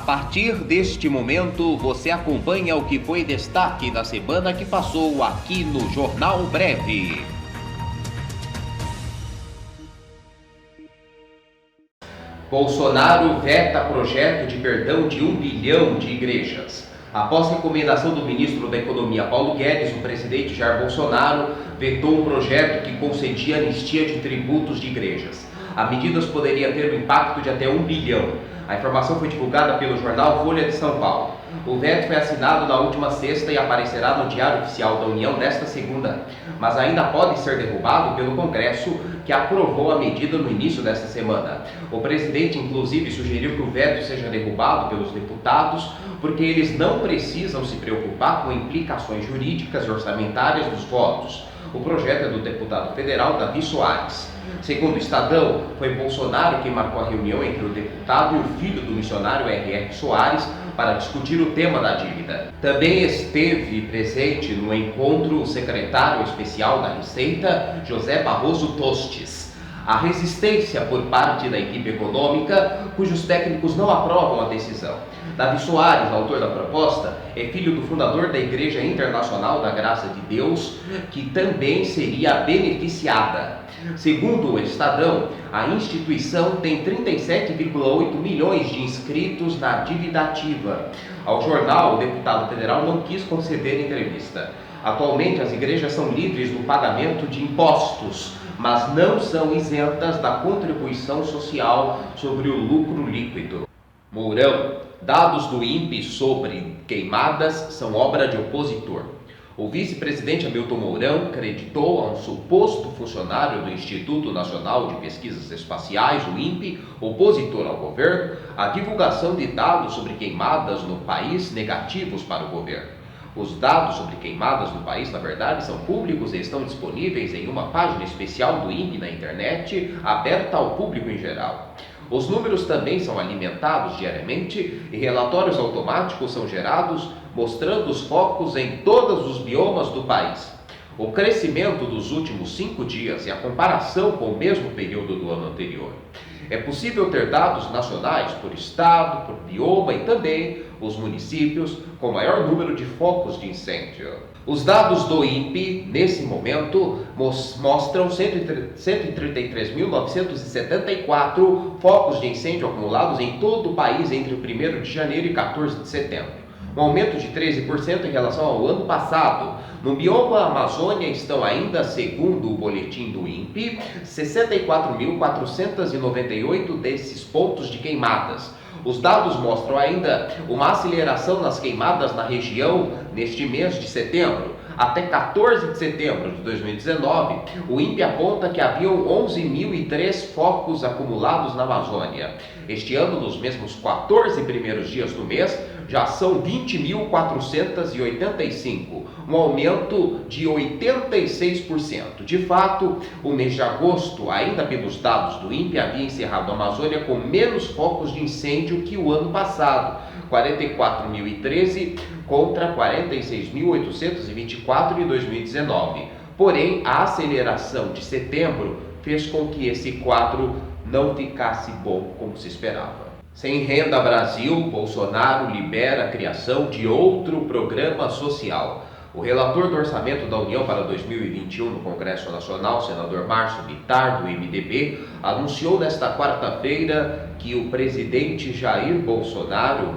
partir deste momento, você acompanha o que foi destaque na semana que passou aqui no Jornal Breve. Bolsonaro veta projeto de perdão de 1 bilhão de igrejas. Após recomendação do ministro da Economia Paulo Guedes, o presidente Jair Bolsonaro vetou um projeto que concedia anistia de tributos de igrejas. A medida poderia ter um impacto de até 1 bilhão. A informação foi divulgada pelo jornal Folha de São Paulo. O veto foi assinado na última sexta e aparecerá no Diário Oficial da União nesta segunda, mas ainda pode ser derrubado pelo Congresso, que aprovou a medida no início desta semana. O presidente, inclusive, sugeriu que o veto seja derrubado pelos deputados, porque eles não precisam se preocupar com implicações jurídicas e orçamentárias dos votos. O projeto é do deputado federal Davi Soares. Segundo o Estadão, foi Bolsonaro quem marcou a reunião entre o deputado e o filho do missionário R.R. Soares para discutir o tema da dívida. Também esteve presente no encontro o secretário especial da Receita, José Barroso Tostes. A resistência por parte da equipe econômica, cujos técnicos não aprovam a decisão. Davi Soares, autor da proposta, é filho do fundador da Igreja Internacional da Graça de Deus, que também seria beneficiada. Segundo o Estadão, a instituição tem 37,8 milhões de inscritos na dívida ativa. Ao jornal, o deputado federal não quis conceder entrevista. Atualmente, as igrejas são livres do pagamento de impostos, mas não são isentas da contribuição social sobre o lucro líquido. Mourão, dados do INPE sobre queimadas são obra de opositor. O vice-presidente Hamilton Mourão creditou a um suposto funcionário do Instituto Nacional de Pesquisas Espaciais, o INPE, opositor ao governo, a divulgação de dados sobre queimadas no país negativos para o governo. Os dados sobre queimadas no país, na verdade, são públicos e estão disponíveis em uma página especial do INPE na internet, aberta ao público em geral. Os números também são alimentados diariamente e relatórios automáticos são gerados mostrando os focos em todos os biomas do país. O crescimento dos últimos 5 dias e a comparação com o mesmo período do ano anterior. É possível ter dados nacionais por estado, por bioma e também os municípios com maior número de focos de incêndio. Os dados do INPE, nesse momento, mostram 133.974 focos de incêndio acumulados em todo o país entre o 1º de janeiro e 14 de setembro. Um aumento de 13% em relação ao ano passado. No bioma Amazônia estão ainda, segundo o boletim do INPE, 64.498 desses pontos de queimadas. Os dados mostram ainda uma aceleração nas queimadas na região neste mês de setembro. Até 14 de setembro de 2019, o INPE aponta que haviam 11.003 focos acumulados na Amazônia. Este ano, nos mesmos 14 primeiros dias do mês, já são 20.485, um aumento de 86%. De fato, o mês de agosto, ainda pelos dados do INPE, havia encerrado a Amazônia com menos focos de incêndio que o ano passado, 44.013 contra 46.824 em 2019. Porém, a aceleração de setembro fez com que esse quadro não ficasse bom como se esperava. Sem Renda Brasil, Bolsonaro libera a criação de outro programa social. O relator do Orçamento da União para 2021 no Congresso Nacional, senador Márcio Bittar, do MDB, anunciou nesta quarta-feira que o presidente Jair Bolsonaro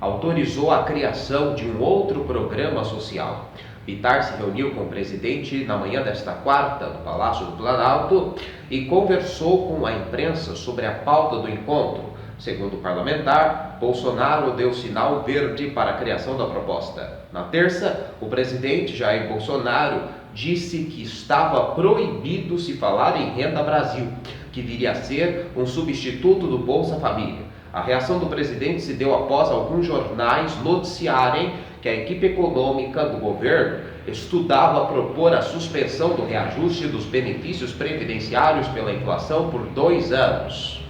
autorizou a criação de um outro programa social. Bittar se reuniu com o presidente na manhã desta quarta, no Palácio do Planalto, e conversou com a imprensa sobre a pauta do encontro. Segundo o parlamentar, Bolsonaro deu sinal verde para a criação da proposta. Na terça, o presidente Jair Bolsonaro disse que estava proibido se falar em Renda Brasil, que viria a ser um substituto do Bolsa Família. A reação do presidente se deu após alguns jornais noticiarem que a equipe econômica do governo estudava propor a suspensão do reajuste dos benefícios previdenciários pela inflação por 2 anos.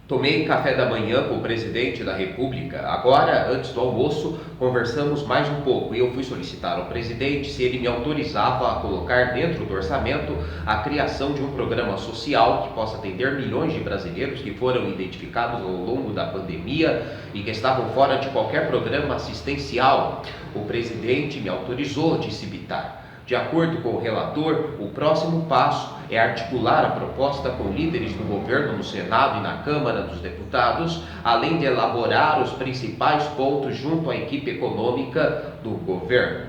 Tomei café da manhã com o presidente da República. Agora, antes do almoço, conversamos mais um pouco e eu fui solicitar ao presidente se ele me autorizava a colocar dentro do orçamento a criação de um programa social que possa atender milhões de brasileiros que foram identificados ao longo da pandemia e que estavam fora de qualquer programa assistencial. O presidente me autorizou, disse Bittar. De acordo com o relator, o próximo passo é articular a proposta com líderes do governo no Senado e na Câmara dos Deputados, além de elaborar os principais pontos junto à equipe econômica do governo.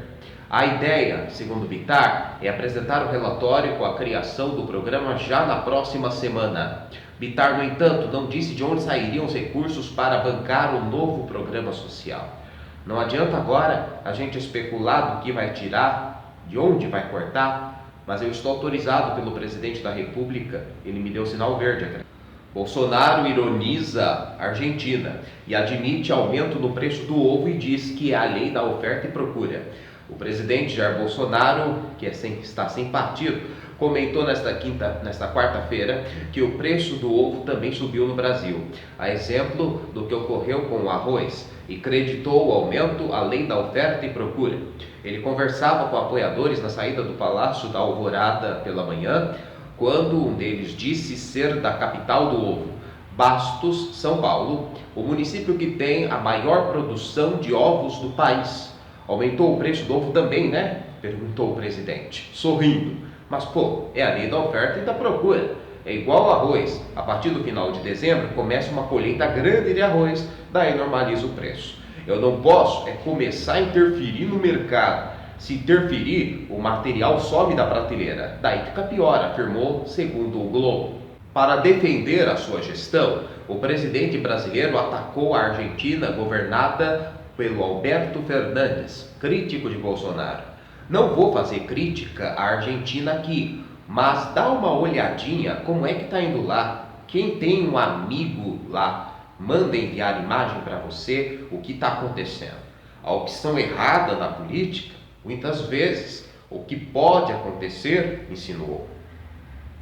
A ideia, segundo Bittar, é apresentar o relatório com a criação do programa já na próxima semana. Bittar, no entanto, não disse de onde sairiam os recursos para bancar o novo programa social. Não adianta agora a gente especular do que vai tirar, de onde vai cortar, mas eu estou autorizado pelo presidente da República, ele me deu sinal verde. Bolsonaro ironiza a Argentina e admite aumento no preço do ovo e diz que é a lei da oferta e procura. O presidente Jair Bolsonaro, que está sem partido, comentou nesta quarta-feira que o preço do ovo também subiu no Brasil, a exemplo do que ocorreu com o arroz, e creditou o aumento à lei da oferta e procura. Ele conversava com apoiadores na saída do Palácio da Alvorada pela manhã, quando um deles disse ser da capital do ovo, Bastos, São Paulo, o município que tem a maior produção de ovos do país. Aumentou o preço do ovo também, né? Perguntou o presidente, sorrindo. Mas pô, é a lei da oferta e da procura. É igual ao arroz. A partir do final de dezembro começa uma colheita grande de arroz, daí normaliza o preço. Eu não posso começar a interferir no mercado. Se interferir, o material some da prateleira. Daí fica pior, afirmou, segundo o Globo. Para defender a sua gestão, o presidente brasileiro atacou a Argentina, governada pelo Alberto Fernandes, crítico de Bolsonaro. Não vou fazer crítica à Argentina aqui, mas dá uma olhadinha como é que está indo lá. Quem tem um amigo lá, manda enviar imagem para você o que está acontecendo. A opção errada na política, muitas vezes, o que pode acontecer, insinuou.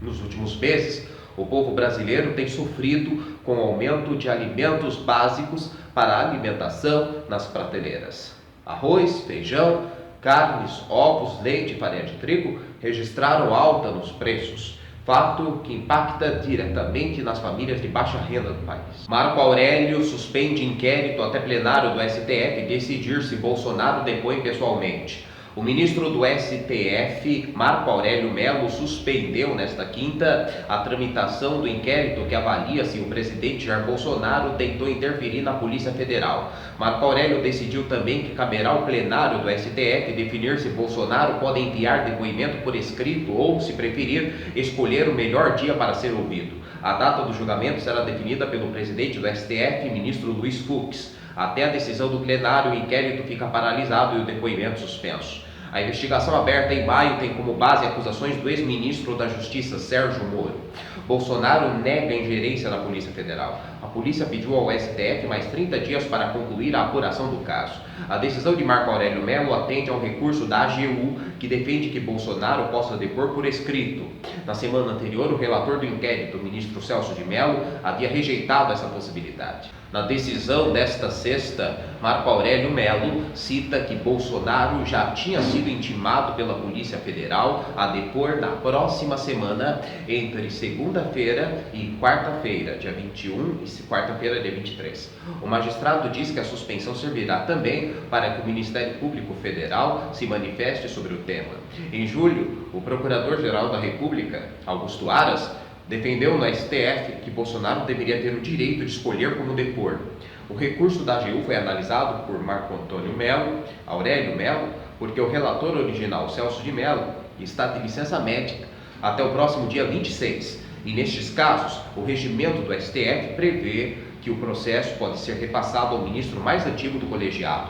Nos últimos meses, o povo brasileiro tem sofrido com o aumento de alimentos básicos para a alimentação nas prateleiras. Arroz, feijão, carnes, ovos, leite e farinha de trigo registraram alta nos preços, fato que impacta diretamente nas famílias de baixa renda do país. Marco Aurélio suspende inquérito até plenário do STF decidir se Bolsonaro depõe pessoalmente. O ministro do STF, Marco Aurélio Mello, suspendeu nesta quinta a tramitação do inquérito que avalia se o presidente Jair Bolsonaro tentou interferir na Polícia Federal. Marco Aurélio decidiu também que caberá ao plenário do STF definir se Bolsonaro pode enviar depoimento por escrito ou, se preferir, escolher o melhor dia para ser ouvido. A data do julgamento será definida pelo presidente do STF, ministro Luiz Fux. Até a decisão do plenário, o inquérito fica paralisado e o depoimento suspenso. A investigação aberta em maio tem como base acusações do ex-ministro da Justiça, Sérgio Moro. Bolsonaro nega ingerência na Polícia Federal. A polícia pediu ao STF mais 30 dias para concluir a apuração do caso. A decisão de Marco Aurélio Mello atende ao recurso da AGU, que defende que Bolsonaro possa depor por escrito. Na semana anterior, o relator do inquérito, o ministro Celso de Mello, havia rejeitado essa possibilidade. Na decisão desta sexta, Marco Aurélio Mello cita que Bolsonaro já tinha sido intimado pela Polícia Federal a depor na próxima semana, entre segunda-feira e quarta-feira, dia 21 e quarta-feira, dia 23. O magistrado diz que a suspensão servirá também para que o Ministério Público Federal se manifeste sobre o tema. Em julho, o Procurador-Geral da República, Augusto Aras, defendeu no STF que Bolsonaro deveria ter o direito de escolher como depor. O recurso da AGU foi analisado por Marco Aurélio Mello, porque o relator original, Celso de Mello, está de licença médica até o próximo dia 26. E nestes casos, o regimento do STF prevê que o processo pode ser repassado ao ministro mais antigo do colegiado.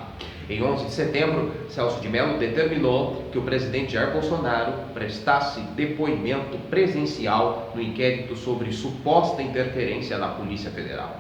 Em 11 de setembro, Celso de Mello determinou que o presidente Jair Bolsonaro prestasse depoimento presencial no inquérito sobre suposta interferência na Polícia Federal.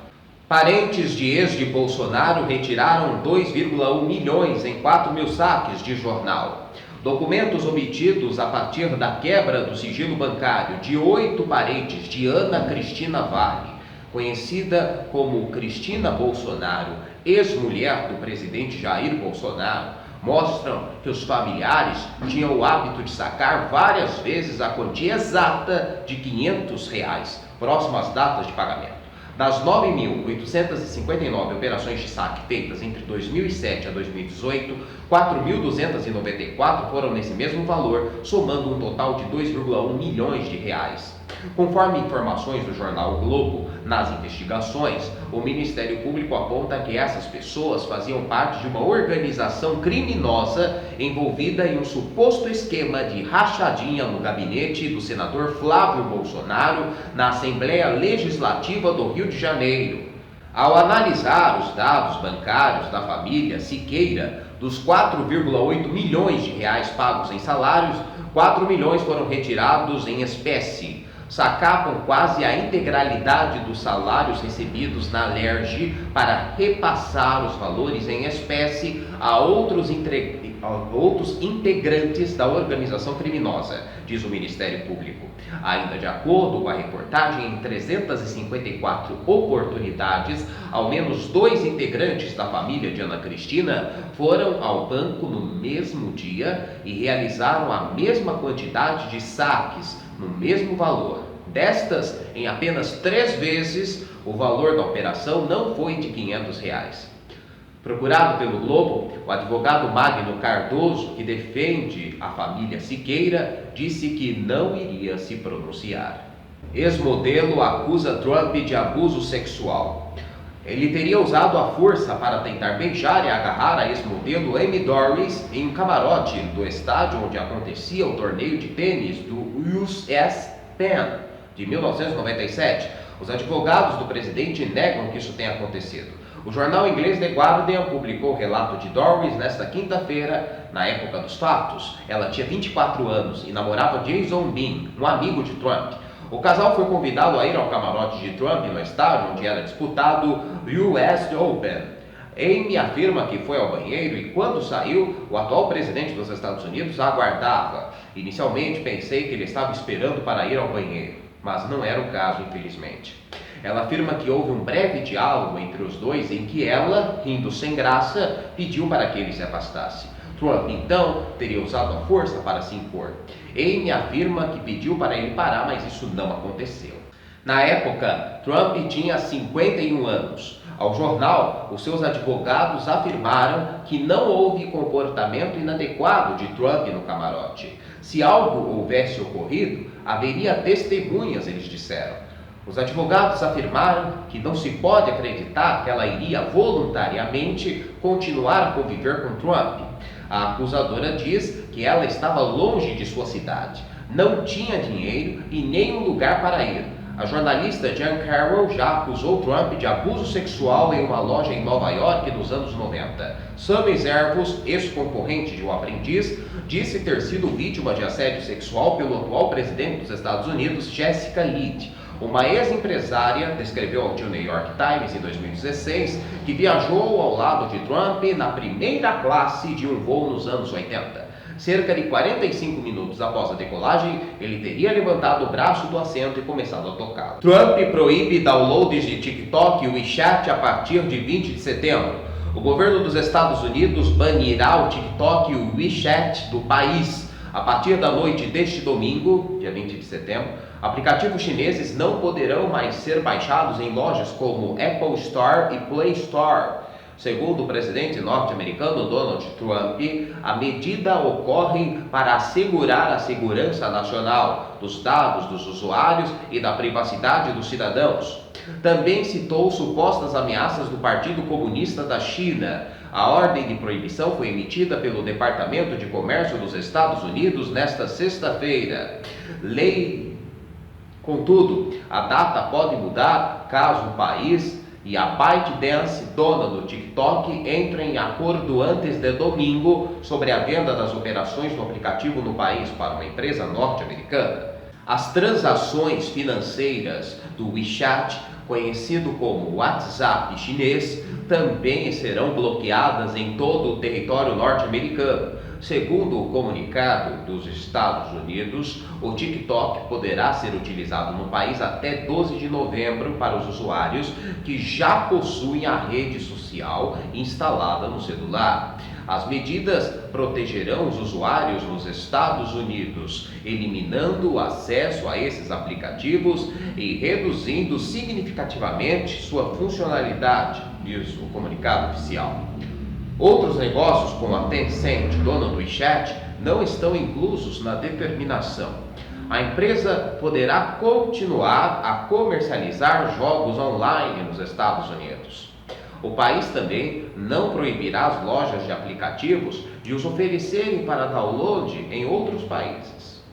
Parentes de ex de Bolsonaro retiraram 2,1 milhões em 4 mil saques de jornal. Documentos obtidos a partir da quebra do sigilo bancário de 8 parentes de Ana Cristina Vale conhecida como Cristina Bolsonaro, ex-mulher do presidente Jair Bolsonaro, mostram que os familiares tinham o hábito de sacar várias vezes a quantia exata de R$500, próximo às datas de pagamento. Das 9.859 operações de saque feitas entre 2007 a 2018, 4.294 foram nesse mesmo valor, somando um total de R$2,1 milhões. Conforme informações do jornal O Globo, nas investigações, o Ministério Público aponta que essas pessoas faziam parte de uma organização criminosa envolvida em um suposto esquema de rachadinha no gabinete do senador Flávio Bolsonaro na Assembleia Legislativa do Rio de Janeiro. Ao analisar os dados bancários da família Siqueira, dos R$4,8 milhões pagos em salários, R$4 milhões foram retirados em espécie. Sacavam quase a integralidade dos salários recebidos na Alerj para repassar os valores em espécie a outros integrantes da organização criminosa, diz o Ministério Público. Ainda de acordo com a reportagem, em 354 oportunidades, ao menos 2 integrantes da família de Ana Cristina foram ao banco no mesmo dia e realizaram a mesma quantidade de saques no mesmo valor. Destas, em apenas 3 vezes, o valor da operação não foi de R$500. Procurado pelo Globo, o advogado Magno Cardoso, que defende a família Siqueira, disse que não iria se pronunciar. Ex-modelo acusa Trump de abuso sexual. Ele teria usado a força para tentar beijar e agarrar a ex-modelo Amy Doris em um camarote do estádio onde acontecia o torneio de tênis do US Open de 1997. Os advogados do presidente negam que isso tenha acontecido. O jornal inglês The Guardian publicou o relato de Doris nesta quinta-feira. Na época dos fatos, ela tinha 24 anos e namorava Jason Bean, um amigo de Trump. O casal foi convidado a ir ao camarote de Trump no estádio onde era disputado o US Open. Amy afirma que foi ao banheiro e quando saiu, o atual presidente dos Estados Unidos a aguardava. Inicialmente pensei que ele estava esperando para ir ao banheiro, mas não era o caso, infelizmente. Ela afirma que houve um breve diálogo entre os dois em que ela, rindo sem graça, pediu para que ele se afastasse. Trump, então, teria usado a força para se impor. Amy afirma que pediu para ele parar, mas isso não aconteceu. Na época, Trump tinha 51 anos. Ao jornal, os seus advogados afirmaram que não houve comportamento inadequado de Trump no camarote. Se algo houvesse ocorrido, haveria testemunhas, eles disseram. Os advogados afirmaram que não se pode acreditar que ela iria voluntariamente continuar a conviver com Trump. A acusadora diz que ela estava longe de sua cidade, não tinha dinheiro e nem um lugar para ir. A jornalista Jan Carroll já acusou Trump de abuso sexual em uma loja em Nova York nos anos 90. Sammy Zervos, ex-concorrente de O Aprendiz, disse ter sido vítima de assédio sexual pelo atual presidente dos Estados Unidos, Jessica Lead. Uma ex-empresária descreveu ao New York Times em 2016 que viajou ao lado de Trump na primeira classe de um voo nos anos 80. Cerca de 45 minutos após a decolagem, ele teria levantado o braço do assento e começado a tocá-lo. Trump proíbe downloads de TikTok e WeChat a partir de 20 de setembro. O governo dos Estados Unidos banirá o TikTok e o WeChat do país. A partir da noite deste domingo, dia 20 de setembro, aplicativos chineses não poderão mais ser baixados em lojas como Apple Store e Play Store. Segundo o presidente norte-americano Donald Trump, a medida ocorre para assegurar a segurança nacional dos dados dos usuários e da privacidade dos cidadãos. Também citou supostas ameaças do Partido Comunista da China. A ordem de proibição foi emitida pelo Departamento de Comércio dos Estados Unidos nesta sexta-feira. Contudo, a data pode mudar caso o país e a ByteDance, dona do TikTok, entrem em acordo antes de domingo sobre a venda das operações do aplicativo no país para uma empresa norte-americana. As transações financeiras do WeChat conhecido como WhatsApp chinês, também serão bloqueadas em todo o território norte-americano. Segundo o comunicado dos Estados Unidos, o TikTok poderá ser utilizado no país até 12 de novembro para os usuários que já possuem a rede social instalada no celular. As medidas protegerão os usuários nos Estados Unidos, eliminando o acesso a esses aplicativos e reduzindo significativamente sua funcionalidade, diz o comunicado oficial. Outros negócios, como a Tencent, dona do WeChat, não estão inclusos na determinação. A empresa poderá continuar a comercializar jogos online nos Estados Unidos. O país também não proibirá as lojas de aplicativos de os oferecerem para download em outros países.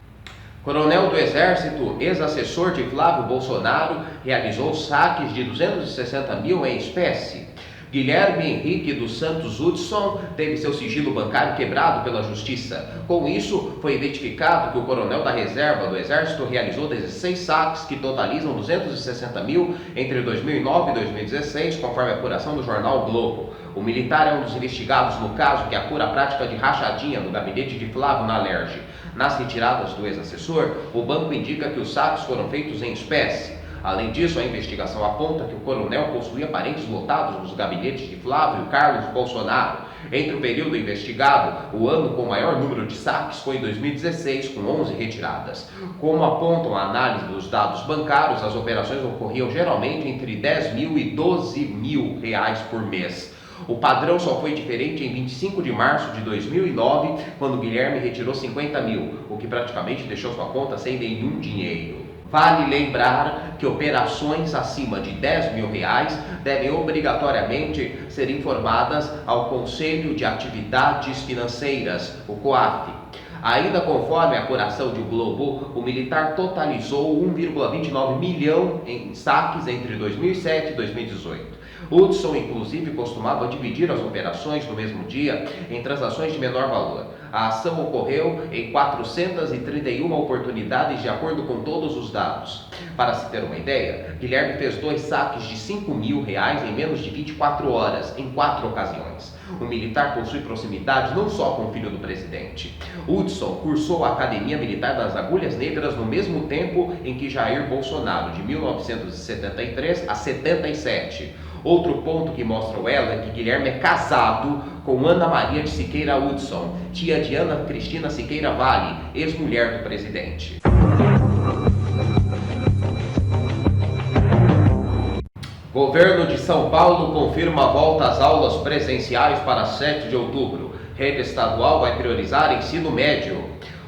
Coronel do Exército, ex-assessor de Flávio Bolsonaro, realizou saques de 260 mil em espécie. Guilherme Henrique dos Santos Hudson teve seu sigilo bancário quebrado pela Justiça. Com isso, foi identificado que o coronel da reserva do Exército realizou 16 saques que totalizam 260 mil entre 2009 e 2016, conforme a apuração do jornal o Globo. O militar é um dos investigados no caso que apura a prática de rachadinha no gabinete de Flávio na Alerj. Nas retiradas do ex-assessor, o banco indica que os saques foram feitos em espécie. Além disso, a investigação aponta que o coronel possuía parentes lotados nos gabinetes de Flávio e Carlos Bolsonaro. Entre o período investigado, o ano com o maior número de saques foi 2016, com 11 retiradas. Como apontam a análise dos dados bancários, as operações ocorriam geralmente entre 10 mil e 12 mil reais por mês. O padrão só foi diferente em 25 de março de 2009, quando Guilherme retirou 50 mil, o que praticamente deixou sua conta sem nenhum dinheiro. Vale lembrar que operações acima de 10 mil reais devem obrigatoriamente ser informadas ao Conselho de Atividades Financeiras, o COAF. Ainda conforme a apuração de O Globo, o militar totalizou 1,29 milhão em saques entre 2007 e 2018. Hudson, inclusive, costumava dividir as operações no mesmo dia em transações de menor valor. A ação ocorreu em 431 oportunidades de acordo com todos os dados. Para se ter uma ideia, Guilherme fez 2 saques de 5 mil reais em menos de 24 horas, em 4 ocasiões. O militar possui proximidade não só com o filho do presidente. Hudson cursou a Academia Militar das Agulhas Negras no mesmo tempo em que Jair Bolsonaro, de 1973 a 77. Outro ponto que mostra o elo é que Guilherme é casado com Ana Maria de Siqueira Hudson, tia de Ana Cristina Siqueira Vale, ex-mulher do presidente. Governo de São Paulo confirma a volta às aulas presenciais para 7 de outubro. Rede estadual vai priorizar ensino médio.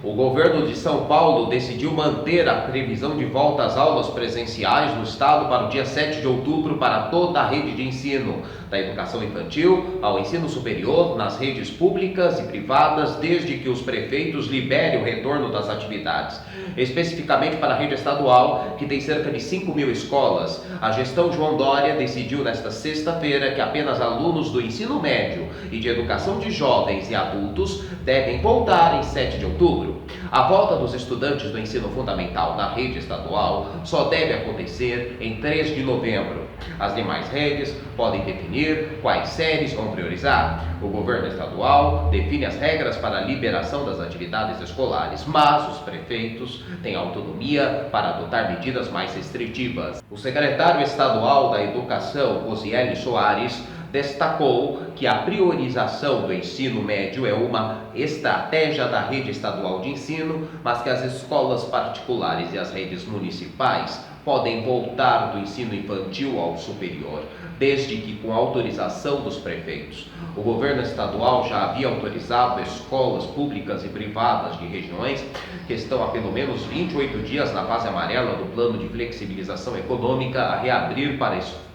O governo de São Paulo decidiu manter a previsão de volta às aulas presenciais no estado para o dia 7 de outubro para toda a rede de ensino, da educação infantil ao ensino superior, nas redes públicas e privadas, desde que os prefeitos liberem o retorno das atividades. Especificamente para a rede estadual, que tem cerca de 5 mil escolas, a gestão João Dória decidiu nesta sexta-feira que apenas alunos do ensino médio e de educação de jovens e adultos devem voltar em 7 de outubro. A volta dos estudantes do ensino fundamental na rede estadual só deve acontecer em 3 de novembro. As demais redes podem definir quais séries vão priorizar. O governo estadual define as regras para a liberação das atividades escolares, mas os prefeitos têm autonomia para adotar medidas mais restritivas. O secretário estadual da Educação, Rosieli Soares, destacou que a priorização do ensino médio é uma estratégia da rede estadual de ensino, mas que as escolas particulares e as redes municipais podem voltar do ensino infantil ao superior, desde que com autorização dos prefeitos. O governo estadual já havia autorizado escolas públicas e privadas de regiões que estão há pelo menos 28 dias na fase amarela do plano de flexibilização econômica a reabrir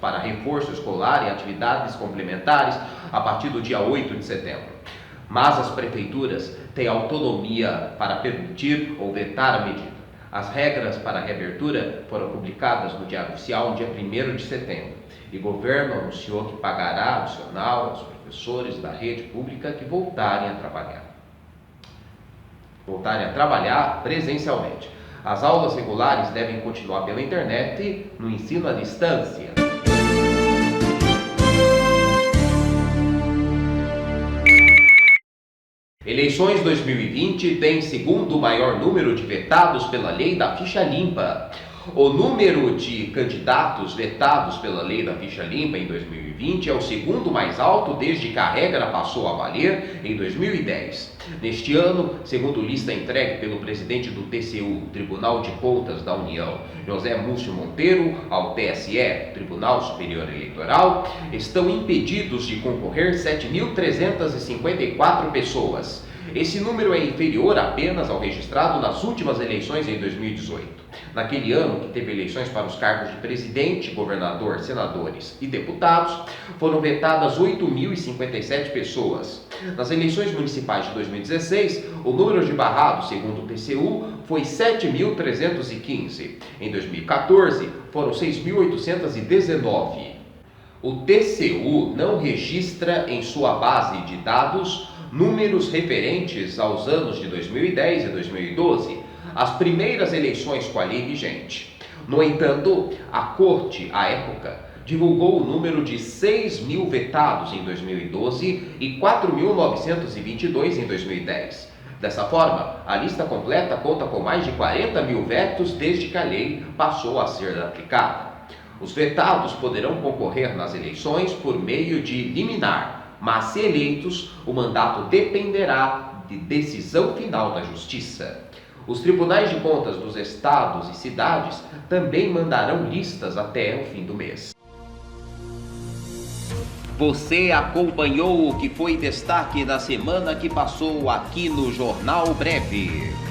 para reforço escolar e atividades complementares a partir do dia 8 de setembro. Mas as prefeituras têm autonomia para permitir ou vetar a medida. As regras para a reabertura foram publicadas no Diário Oficial no dia 1º de setembro. E o governo anunciou que pagará adicional aos professores da rede pública que voltarem a trabalhar presencialmente. As aulas regulares devem continuar pela internet no ensino à distância. Eleições 2020 tem segundo maior número de vetados pela lei da ficha limpa. O número de candidatos vetados pela lei da ficha limpa em 2020 é o segundo mais alto desde que a regra passou a valer em 2010. Neste ano, segundo lista entregue pelo presidente do TCU, Tribunal de Contas da União, José Múcio Monteiro, ao TSE, Tribunal Superior Eleitoral, estão impedidos de concorrer 7.354 pessoas. Esse número é inferior apenas ao registrado nas últimas eleições em 2018. Naquele ano, que teve eleições para os cargos de presidente, governador, senadores e deputados, foram vetadas 8.057 pessoas. Nas eleições municipais de 2016, o número de barrados, segundo o TCU, foi 7.315. Em 2014, foram 6.819. O TCU não registra em sua base de dados números referentes aos anos de 2010 e 2012, as primeiras eleições com a lei vigente. No entanto, a Corte, à época, divulgou o número de 6.000 vetados em 2012 e 4.922 em 2010. Dessa forma, a lista completa conta com mais de 40.000 vetos desde que a lei passou a ser aplicada. Os vetados poderão concorrer nas eleições por meio de liminar, mas se eleitos, o mandato dependerá de decisão final da Justiça. Os tribunais de contas dos estados e cidades também mandarão listas até o fim do mês. Você acompanhou o que foi destaque na semana que passou aqui no Jornal Breve.